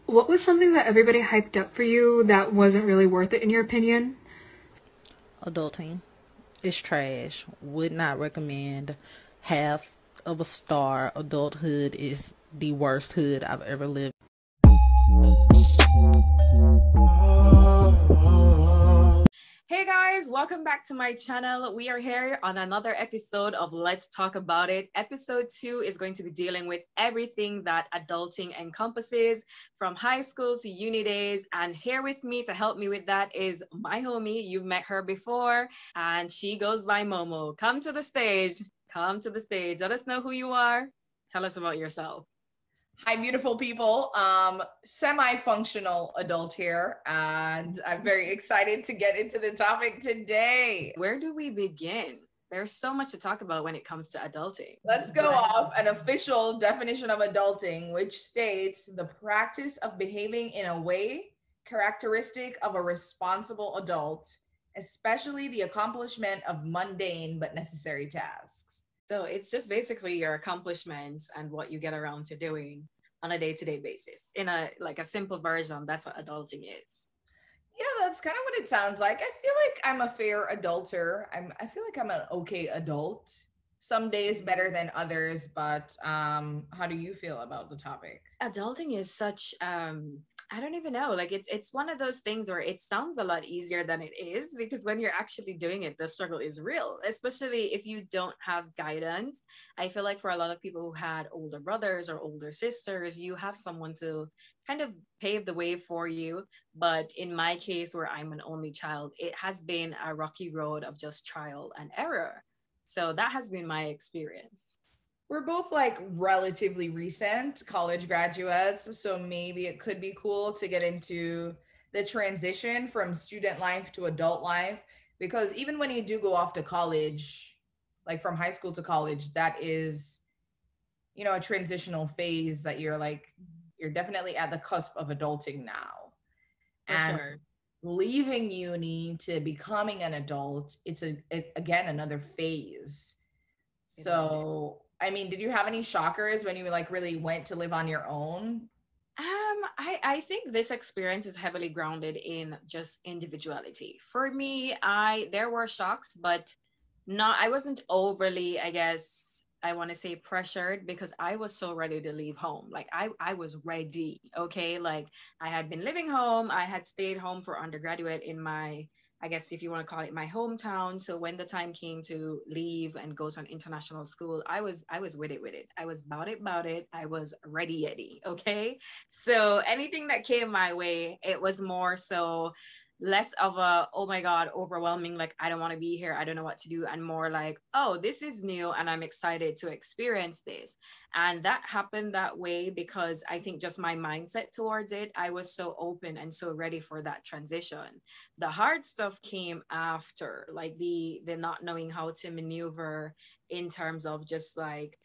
What was something that everybody hyped up for you that wasn't really worth it in your opinion? Adulting is trash. Would not recommend. Half of a star. Adulthood is the worst hood I've ever lived. Hey guys, welcome back to my channel. We are here on another episode of Let's Talk About It. Episode 2 is going to be dealing with everything that adulting encompasses from high school to uni days. And here with me to help me with that is my homie. You've met her before, and she goes by Momo. Come to the stage. Come to the stage. Let us know who you are. Tell us about yourself. Hi, beautiful people. Semi-functional adult here, and I'm very excited to get into the topic today. Where do we begin? There's so much to talk about when it comes to adulting. Let's go off an official definition of adulting, which states the practice of behaving in a way characteristic of a responsible adult, especially the accomplishment of mundane but necessary tasks. So it's just basically your accomplishments and what you get around to doing on a day-to-day basis. In a simple version, that's what adulting is. Yeah, that's kind of what it sounds like. I feel like I'm a fair adulter. I feel like I'm an okay adult. Some days better than others, but how do you feel about the topic? Adulting is such I don't even know. Like it's one of those things where it sounds a lot easier than it is, because when you're actually doing it, the struggle is real, especially if you don't have guidance. I feel like for a lot of people who had older brothers or older sisters, you have someone to kind of pave the way for you. But in my case, where I'm an only child, it has been a rocky road of just trial and error. So that has been my experience. We're both like relatively recent college graduates, so maybe it could be cool to get into the transition from student life to adult life. Because even when you do go off to college, like from high school to college, that is, a transitional phase that you're definitely at the cusp of adulting now. For And sure. leaving uni to becoming an adult, again another phase. It is. So, I mean, did you have any shockers when you like really went to live on your own? I think this experience is heavily grounded in just individuality. For me, there were shocks, but not I wasn't overly, I guess I want to say, pressured, because I was so ready to leave home. Like I was ready. Okay. Like I had been living home. I had stayed home for undergraduate in my, I guess if you want to call it, my hometown. So when the time came to leave and go to an international school, I was with it. I was about it. I was ready. Okay. So anything that came my way, it was more so less of a, oh my god, overwhelming, like I don't want to be here, I don't know what to do, and more like, oh, this is new and I'm excited to experience this. And that happened that way because I think just my mindset towards it, I was so open and so ready for that transition. The hard stuff came after, like the not knowing how to maneuver in terms of just like,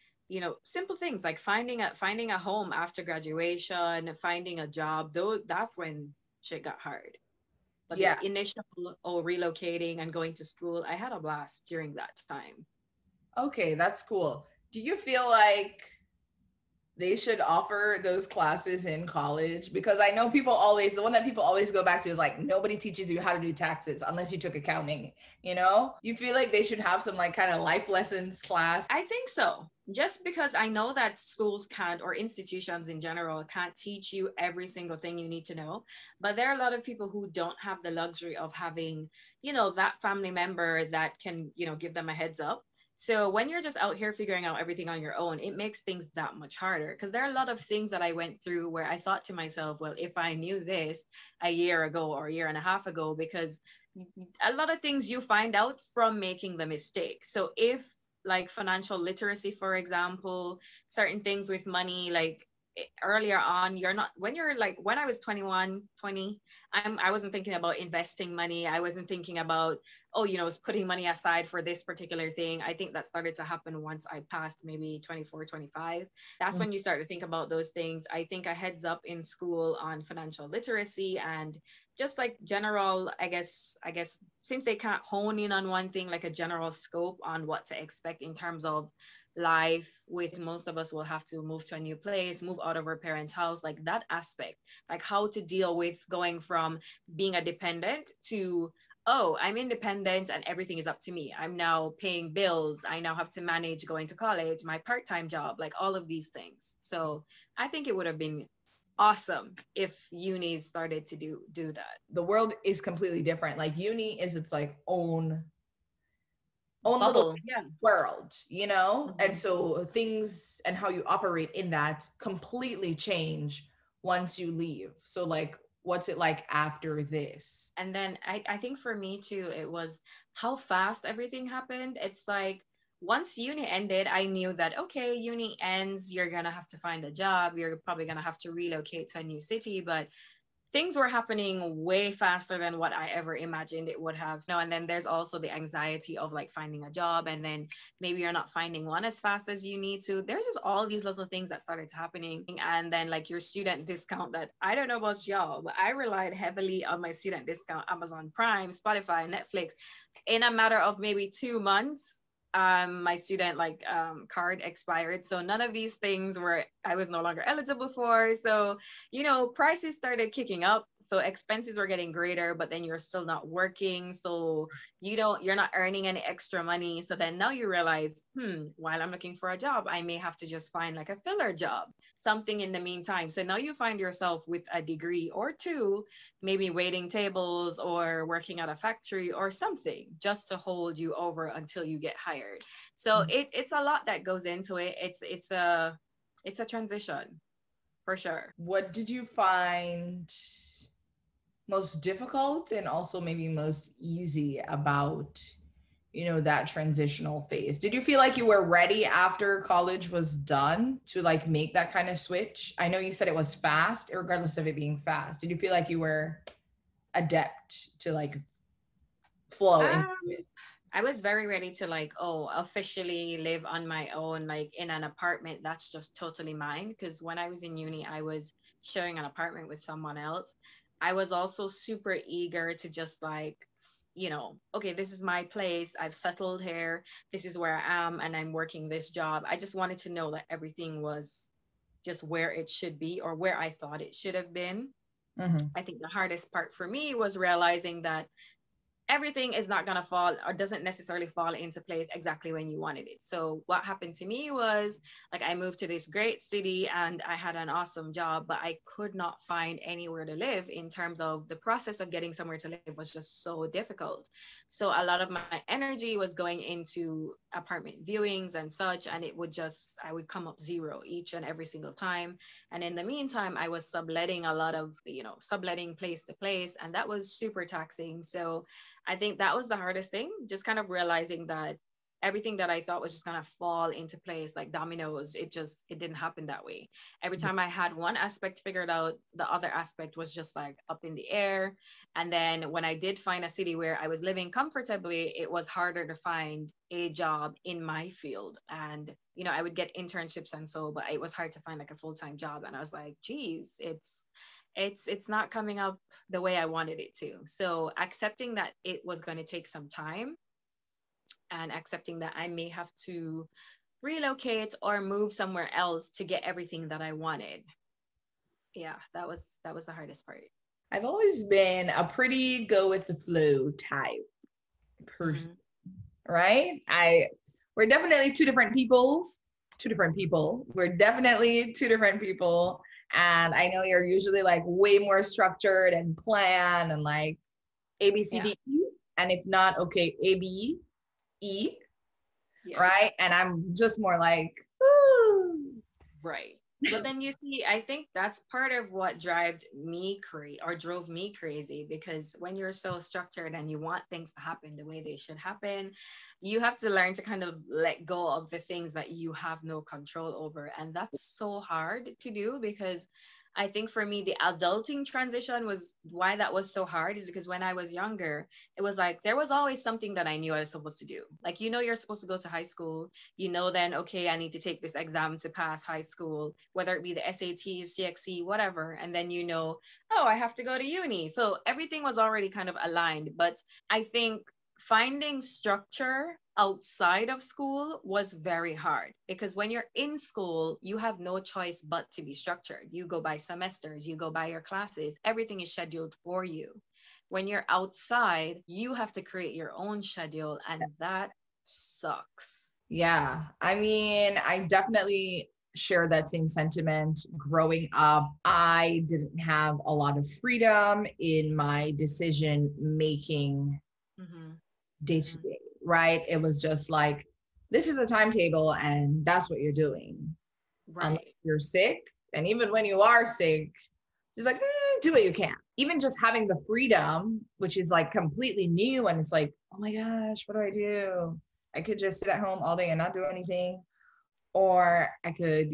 simple things like finding a home after graduation, finding a job, though that's when shit got hard. But Yeah. the initial, relocating and going to school, I had a blast during that time. Okay, that's cool. Do you feel like they should offer those classes in college? Because I know the one that people always go back to is like, nobody teaches you how to do taxes unless you took accounting, you know? You feel like they should have some like kind of life lessons class? I think so. Just because I know that schools can't, or institutions in general, can't teach you every single thing you need to know. But there are a lot of people who don't have the luxury of having, that family member that can, give them a heads up. So when you're just out here figuring out everything on your own, it makes things that much harder. Because there are a lot of things that I went through where I thought to myself, well, if I knew this a year ago or a year and a half ago, because a lot of things you find out from making the mistake. So if, like, financial literacy, for example, certain things with money, like earlier on, you're not, when you're like, when I was 21, 20, I wasn't thinking about investing money. I wasn't thinking about, oh, putting money aside for this particular thing. I think that started to happen once I passed maybe 24, 25. That's when you start to think about those things. I think a heads up in school on financial literacy and just like general, since they can't hone in on one thing, like a general scope on what to expect in terms of life with most of us will have to move to a new place, move out of our parents' house, like that aspect, like how to deal with going from being a dependent to, oh, I'm independent and everything is up to me. I'm now paying bills. I now have to manage going to college, my part-time job, like all of these things. So I think it would have been awesome if uni started to do that. The world is completely different. Like uni is its like own little Bubble, yeah. world, you know? And Mhm. so things and how you operate in that completely change once you leave. So like what's it like after this? And then I think for me too, it was how fast everything happened. It's like once uni ended, I knew that okay, uni ends, you're gonna have to find a job, you're probably gonna have to relocate to a new city, but things were happening way faster than what I ever imagined it would have. No, and then there's also the anxiety of like finding a job, and then maybe you're not finding one as fast as you need to. There's just all these little things that started happening. And then like your student discount that I don't know about y'all, but I relied heavily on my student discount, Amazon Prime, Spotify, Netflix. In a matter of maybe 2 months, my student card expired. So none of these things were I was no longer eligible for. So prices started kicking up, so expenses were getting greater, but then you're still not working, so you're not earning any extra money. So then now you realize, while I'm looking for a job, I may have to just find like a filler job, something in the meantime. So now you find yourself with a degree or two, maybe waiting tables or working at a factory or something just to hold you over until you get hired. So it's a lot that goes into it. It's a transition for sure. What did you find most difficult and also maybe most easy about that transitional phase? Did you feel like you were ready after college was done to like make that kind of switch? I know you said it was fast, regardless of it being fast. Did you feel like you were adept to like flow into Um, it? I was very ready to like, oh, officially live on my own, like in an apartment that's just totally mine. Because when I was in uni, I was sharing an apartment with someone else. I was also super eager to just like, okay, this is my place. I've settled here. This is where I am, and I'm working this job. I just wanted to know that everything was just where it should be or where I thought it should have been. Mm-hmm. I think the hardest part for me was realizing that everything is not going to fall or doesn't necessarily fall into place exactly when you wanted it. So what happened to me was like I moved to this great city and I had an awesome job, but I could not find anywhere to live. In terms of the process of getting somewhere to live was just so difficult. So a lot of my energy was going into apartment viewings and such, and I would come up zero each and every single time. And in the meantime, I was subletting a lot of, subletting place to place, and that was super taxing. So I think that was the hardest thing, just kind of realizing that everything that I thought was just gonna fall into place like dominoes, it didn't happen that way. Every time I had one aspect figured out, the other aspect was just like up in the air. And then when I did find a city where I was living comfortably, it was harder to find a job in my field. And I would get internships and so, but it was hard to find like a full-time job. And I was like, geez, it's not coming up the way I wanted it to. So accepting that it was going to take some time, and accepting that I may have to relocate or move somewhere else to get everything that I wanted. Yeah, that was the hardest part. I've always been a pretty go with the flow type person, Hmm. right? We're definitely two different peoples, two different people. We're definitely two different people. And I know you're usually like way more structured and planned and like A, B, C, Yeah, D, E. And if not, okay, A, B, E, yeah. right? And I'm just more like, ooh. Right. But then you see, I think that's part of what drove me crazy, because when you're so structured and you want things to happen the way they should happen, you have to learn to kind of let go of the things that you have no control over. And that's so hard to do, because I think for me, the adulting transition was why that was so hard, is because when I was younger, it was like there was always something that I knew I was supposed to do. Like, you're supposed to go to high school, then, okay, I need to take this exam to pass high school, whether it be the SATs, GXE, whatever. And then, oh, I have to go to uni. So everything was already kind of aligned. But I think finding structure outside of school was very hard, because when you're in school, you have no choice but to be structured. You go by semesters, you go by your classes, everything is scheduled for you. When you're outside, you have to create your own schedule, and that sucks. Yeah, I mean, I definitely share that same sentiment. Growing up, I didn't have a lot of freedom in my decision making Mm-hmm. day to day, right? It was just like, this is the timetable and that's what you're doing. Unless Right. you're sick. And even when you are sick, just like, do what you can. Even just having the freedom, which is like completely new. And it's like, oh my gosh, what do I do? I could just sit at home all day and not do anything. Or I could,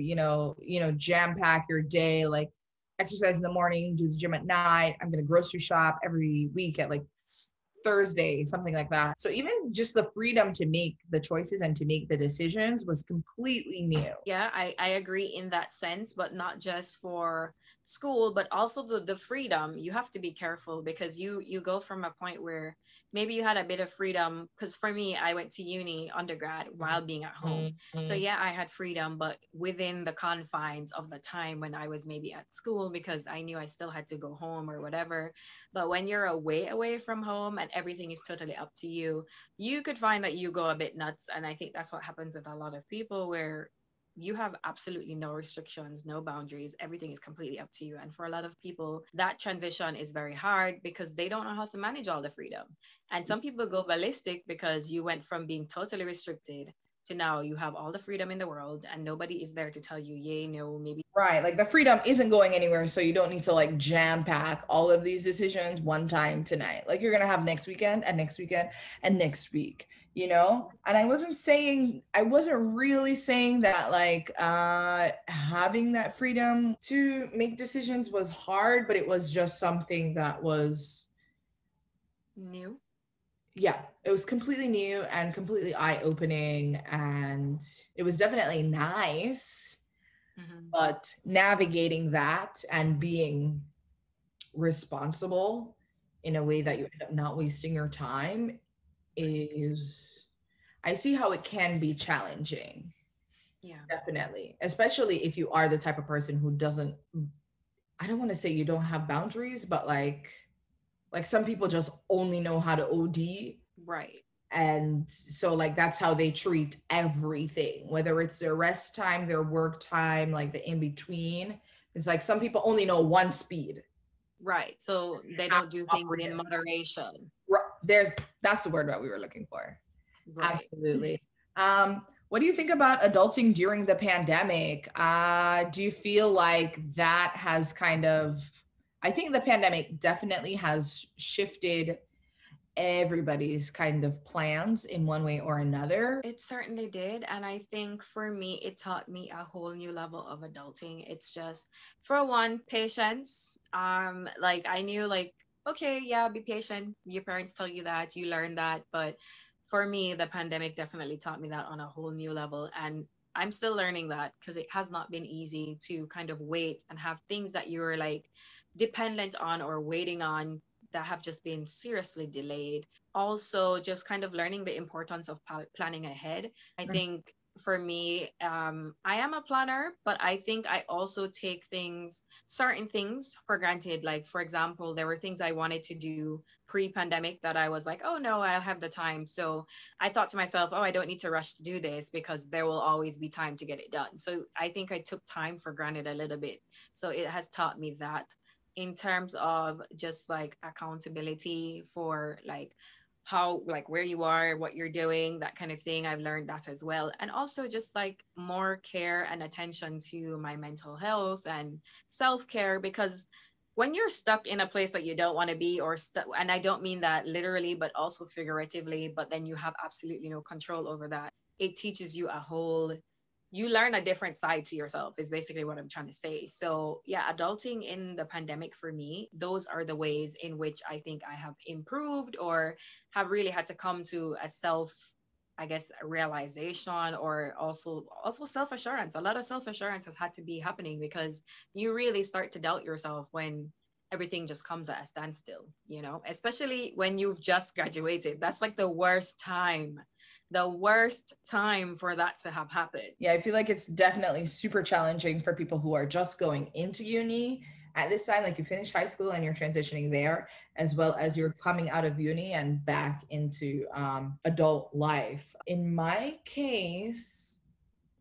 jam pack your day, like exercise in the morning, do the gym at night. I'm going to grocery shop every week at like Thursday, something like that. So even just the freedom to make the choices and to make the decisions was completely new. Yeah, I agree in that sense, but not just for school, but also the freedom. You have to be careful, because you go from a point where maybe you had a bit of freedom. Because for me, I went to uni undergrad while being at home. So yeah, I had freedom, but within the confines of the time when I was maybe at school, because I knew I still had to go home or whatever. But when you're away from home and everything is totally up to you, you could find that you go a bit nuts. And I think that's what happens with a lot of people, where you have absolutely no restrictions, no boundaries. Everything is completely up to you. And for a lot of people, that transition is very hard because they don't know how to manage all the freedom. And some people go ballistic because you went from being totally restricted to now you have all the freedom in the world and nobody is there to tell you, yay, no, maybe. Right. Like the freedom isn't going anywhere. So you don't need to like jam pack all of these decisions one time tonight. Like you're going to have next weekend and next weekend and next week, And I wasn't really saying that like having that freedom to make decisions was hard, but it was just something that was, New. yeah, it was completely new and completely eye-opening. And it was definitely nice. Mm-hmm. But navigating that and being responsible in a way that you end up not wasting your time is, I see how it can be challenging. Yeah. Definitely. Especially if you are the type of person who doesn't, I don't want to say you don't have boundaries, but like some people just only know how to OD. Right. And so like that's how they treat everything, whether it's their rest time, their work time, like the in between. It's like some people only know one speed. Right. So they don't do things in moderation. That's the word that we were looking for. Right. Absolutely. What do you think about adulting during the pandemic? Do you feel like that has I think the pandemic definitely has shifted everybody's kind of plans in one way or another. It certainly did. And I think for me, it taught me a whole new level of adulting. It's just, for one, patience. Like I knew like, okay, yeah, be patient. Your parents tell you that, you learn that. But for me, the pandemic definitely taught me that on a whole new level. And I'm still learning that, because it has not been easy to kind of wait and have things that you're like dependent on or waiting on that have just been seriously delayed. Also, just kind of learning the importance of planning ahead. I think for me, I am a planner, but I think I also take certain things for granted. Like, for example, there were things I wanted to do pre-pandemic that I was like, oh no, I'll have the time. So I thought to myself, oh, I don't need to rush to do this because there will always be time to get it done. So I think I took time for granted a little bit. So it has taught me that in terms of just like accountability for like how, like where you are, what you're doing, that kind of thing. I've learned that as well. And also just like more care and attention to my mental health and self-care, because when you're stuck in a place that you don't want to be, or stuck, and I don't mean that literally but also figuratively, but then you have absolutely no control over that, it teaches you you learn a different side to yourself, is basically what I'm trying to say. So yeah, adulting in the pandemic for me, those are the ways in which I think I have improved or have really had to come to a I guess, a realization, or also self-assurance. A lot of self-assurance has had to be happening, because you really start to doubt yourself when everything just comes at a standstill, you know, especially when you've just graduated. That's like the worst time for that to have happened. Yeah, I feel like it's definitely super challenging for people who are just going into uni at this time. Like you finish high school and you're transitioning there, as well as you're coming out of uni and back into adult life. In my case,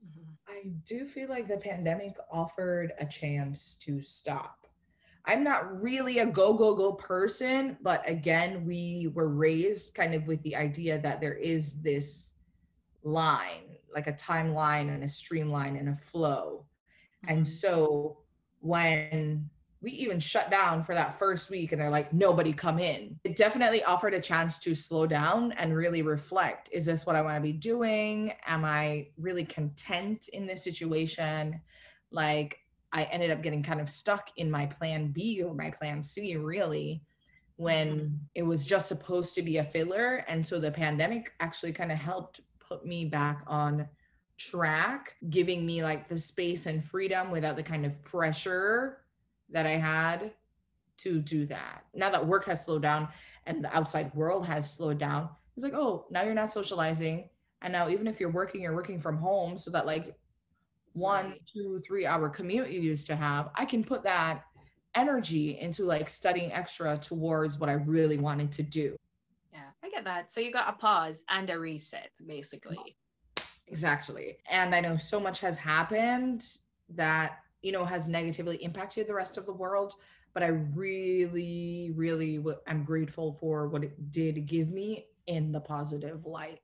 Mhm. I do feel like the pandemic offered a chance to stop. I'm not really a go, go, go person, but again, we were raised kind of with the idea that there is this line, like a timeline and a streamline and a flow. And Mhm. so when we even shut down for that first week and they're like, nobody come in, it definitely offered a chance to slow down and really reflect. Is this what I want to be doing? Am I really content in this situation? Like, I ended up getting kind of stuck in my plan B or my plan C, really, Mhm. when it was just supposed to be a filler. And so the pandemic actually kind of helped put me back on track, giving me like the space and freedom without the kind of pressure that I had to do that. Now that work has slowed down and the outside world has slowed down, it's like, oh, now you're not socializing. And now even if you're working from home, so that like one, Right. 2, 3 hour commute you used to have, I can put that energy into like studying extra towards what I really wanted to do. Yeah, I get that. So you got a pause and a reset, basically. Exactly. And I know so much has happened that, has negatively impacted the rest of the world. But I really, really am grateful for what it did give me in the positive light.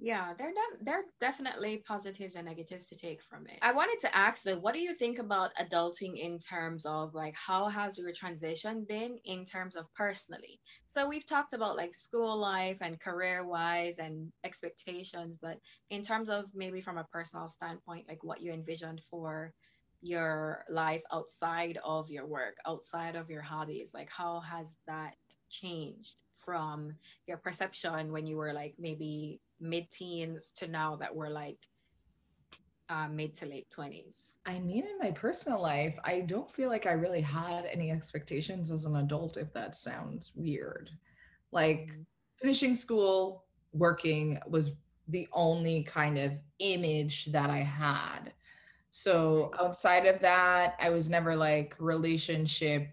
Yeah, there are definitely positives and negatives to take from it. I wanted to ask though, what do you think about adulting in terms of like how has your transition been in terms of personally? So we've talked about like school life and career wise and expectations, but in terms of maybe from a personal standpoint, like what you envisioned for your life outside of your work, outside of your hobbies, like how has that changed from your perception when you were like maybe mid-teens to now that we're like mid to late 20s? I mean, in my personal life, I don't feel like I really had any expectations as an adult, if that sounds weird. Like Mhm. finishing school, working was the only kind of image that I had. So Right. outside of that, I was never like relationship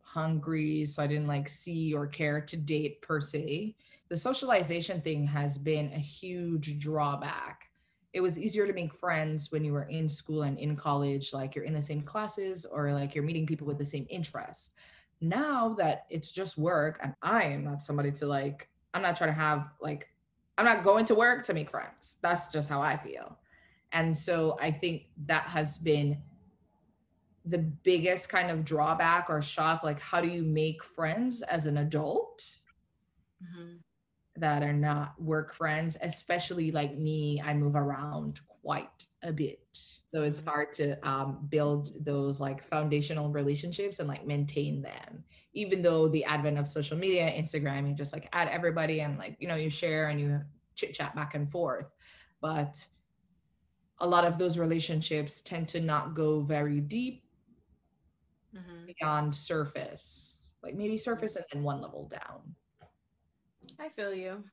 hungry. So I didn't like see or care to date per se. The socialization thing has been a huge drawback. It was easier to make friends when you were in school and in college, like you're in the same classes or like you're meeting people with the same interests. Now that it's just work, and I am not somebody to like, I'm not trying to have like, I'm not going to work to make friends. That's just how I feel. And so I think that has been the biggest kind of drawback or shock. Like, how do you make friends as an adult Mhm. that are not work friends? Especially like me, I move around quite a bit. So it's Mhm. hard to build those like foundational relationships and like maintain them. Even though the advent of social media, Instagram, you just like add everybody and like, you share and you chit chat back and forth. But a lot of those relationships tend to not go very deep Mhm. beyond surface, like maybe surface and then one level down. I feel you.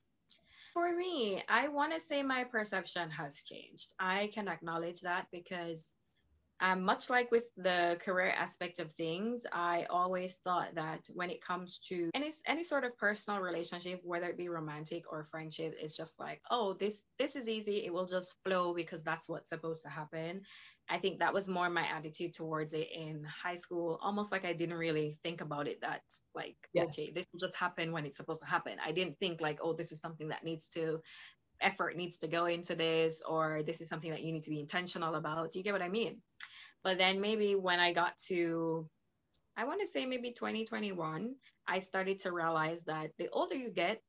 For me, I want to say my perception has changed. I can acknowledge that because much like with the career aspect of things, I always thought that when it comes to any sort of personal relationship, whether it be romantic or friendship, it's just like, oh, this is easy. It will just flow because that's what's supposed to happen. I think that was more my attitude towards it in high school, almost like I didn't really think about it that like, Yes. okay, this will just happen when it's supposed to happen. I didn't think like, oh, this is something that needs to effort needs to go into this, or this is something that you need to be intentional about. Do you get what I mean? But then maybe when I got to, I want to say maybe 2021, I started to realize that the older you get,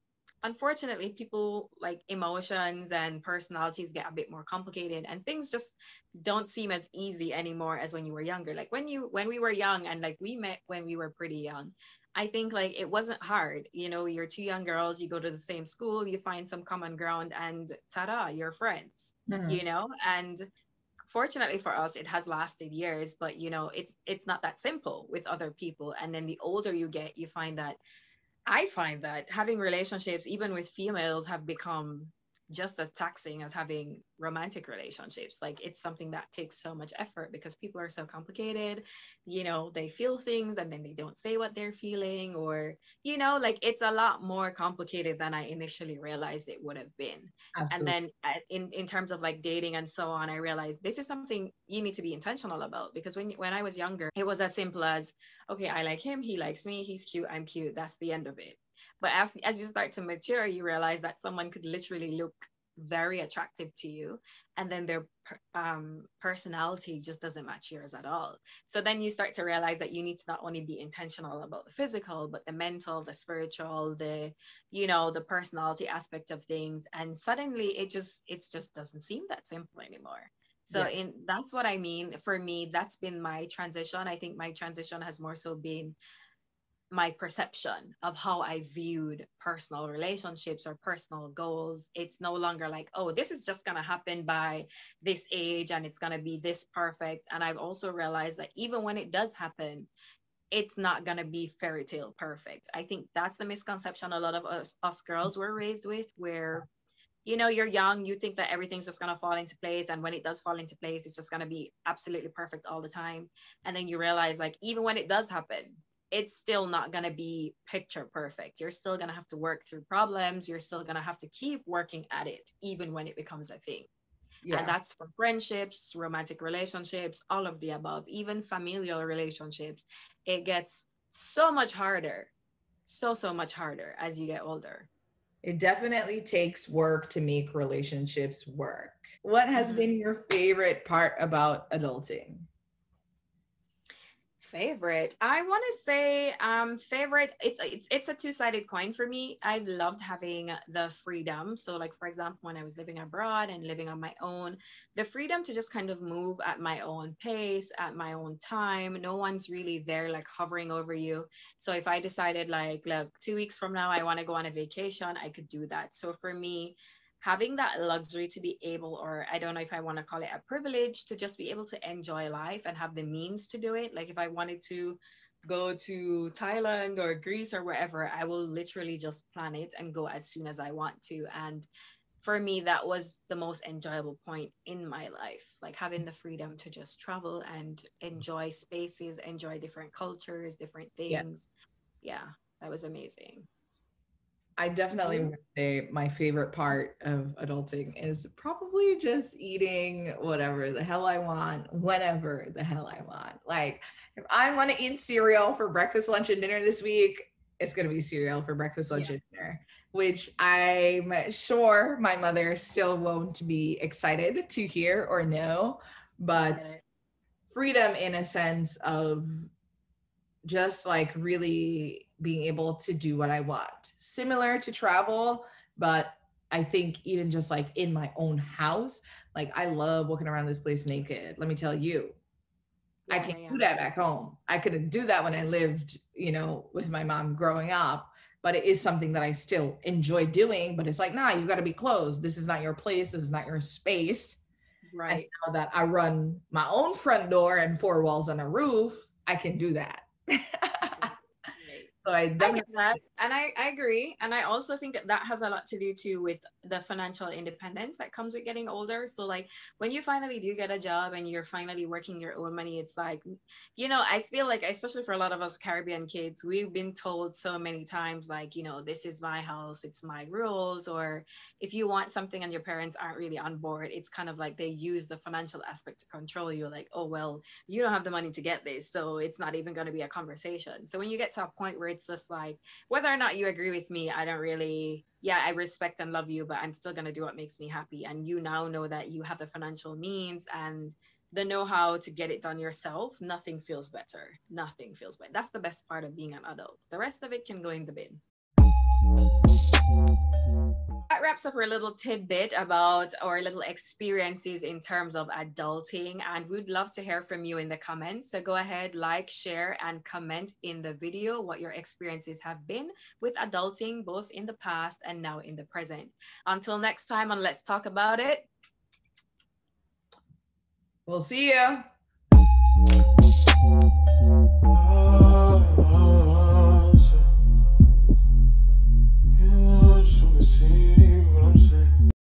unfortunately, people like emotions and personalities get a bit more complicated and things just don't seem as easy anymore as when you were younger. Like when we were young and like we met when we were pretty young, I think like it wasn't hard. You know, you're two young girls, you go to the same school, you find some common ground and ta-da, you're friends, Mhm. you know? And fortunately for us, it has lasted years, but you know, it's not that simple with other people. And then the older you get, you find that I find that having relationships, even with females, have become just as taxing as having romantic relationships. Like it's something that takes so much effort because people are so complicated. You know, they feel things and then they don't say what they're feeling, or, you know, like it's a lot more complicated than I initially realized it would have been. And Absolutely. then in terms of like dating and so on, I realized this is something you need to be intentional about, because when I was younger, it was as simple as, okay, I like him, he likes me, he's cute, I'm cute, that's the end of it. But as you start to mature, you realize that someone could literally look very attractive to you, and then their personality just doesn't match yours at all. So then you start to realize that you need to not only be intentional about the physical, but the mental, the spiritual, the, you know, the personality aspect of things. And suddenly it just doesn't seem that simple anymore. So Yeah. in that's what I mean. For me, that's been my transition. I think my transition has more so been my perception of how I viewed personal relationships or personal goals. It's no longer like, oh, this is just going to happen by this age and it's going to be this perfect. And I've also realized that even when it does happen, it's not going to be fairy tale perfect. I think that's the misconception a lot of us girls were raised with, where, you know, you're young, you think that everything's just going to fall into place. And when it does fall into place, it's just going to be absolutely perfect all the time. And then you realize, like, even when it does happen, it's still not going to be picture perfect. You're still going to have to work through problems. You're still going to have to keep working at it, even when it becomes a thing. And Yeah. that's for friendships, romantic relationships, all of the above, even familial relationships. It gets so much harder, so much harder as you get older. It definitely takes work to make relationships work. What has Mhm. been your favorite part about adulting? Favorite, I want to say, favorite, it's a two-sided coin for me. I loved having the freedom. So like, for example, when I was living abroad and living on my own, the freedom to just kind of move at my own pace, at my own time. No one's really there like hovering over you. So if I decided, like, look, 2 weeks from now I want to go on a vacation, I could do that. So for me, having that luxury to be able, or I don't know if I want to call it a privilege, to just be able to enjoy life and have the means to do it. Like if I wanted to go to Thailand or Greece or wherever, I will literally just plan it and go as soon as I want to. And for me, that was the most enjoyable point in my life, like having the freedom to just travel and enjoy spaces, enjoy different cultures, different Yeah. things. Yeah, that was amazing. I definitely You? would say my favorite part of adulting is probably just eating whatever the hell I want, whenever the hell I want. Like, if I want to eat cereal for breakfast, lunch, and dinner this week, it's going to be cereal for breakfast, lunch, Yeah, and dinner, which I'm sure my mother still won't be excited to hear or know, I but get it. freedom in a sense of just like really being able to do what I want. Similar to travel, but I think even just like in my own house, like I love walking around this place naked. Let me tell you, I Yeah, can't yeah, yeah. do that back home. I couldn't do that when I lived, with my mom growing up, but it is something that I still enjoy doing. But it's like, nah, you got to be closed. This is not your place. This is not your space. And Right. now that I run my own front door and four walls and a roof, I can do that. Right. Right. So I I get definitely, that. And I agree. And I also think that that has a lot to do too with the financial independence that comes with getting older. So like when you finally do get a job and you're finally working your own money, it's like, I feel like, especially for a lot of us Caribbean kids, we've been told so many times, like, this is my house, it's my rules. Or if you want something and your parents aren't really on board, it's kind of like they use the financial aspect to control you. Like, oh, well, you don't have the money to get this, so it's not even going to be a conversation. So when you get to a point where it's just like, whether or not you agree with me, I don't really, yeah, I respect and love you, but I'm still going to do what makes me happy. And you now know that you have the financial means and the know-how to get it done yourself. Nothing feels better. Nothing feels better. That's the best part of being an adult. The rest of it can go in the bin. That wraps up our little tidbit about our little experiences in terms of adulting. And we'd love to hear from you in the comments. So go ahead, like, share, and comment in the video what your experiences have been with adulting, both in the past and now in the present. Until next time, and let's talk about it. We'll see you. You just wanna see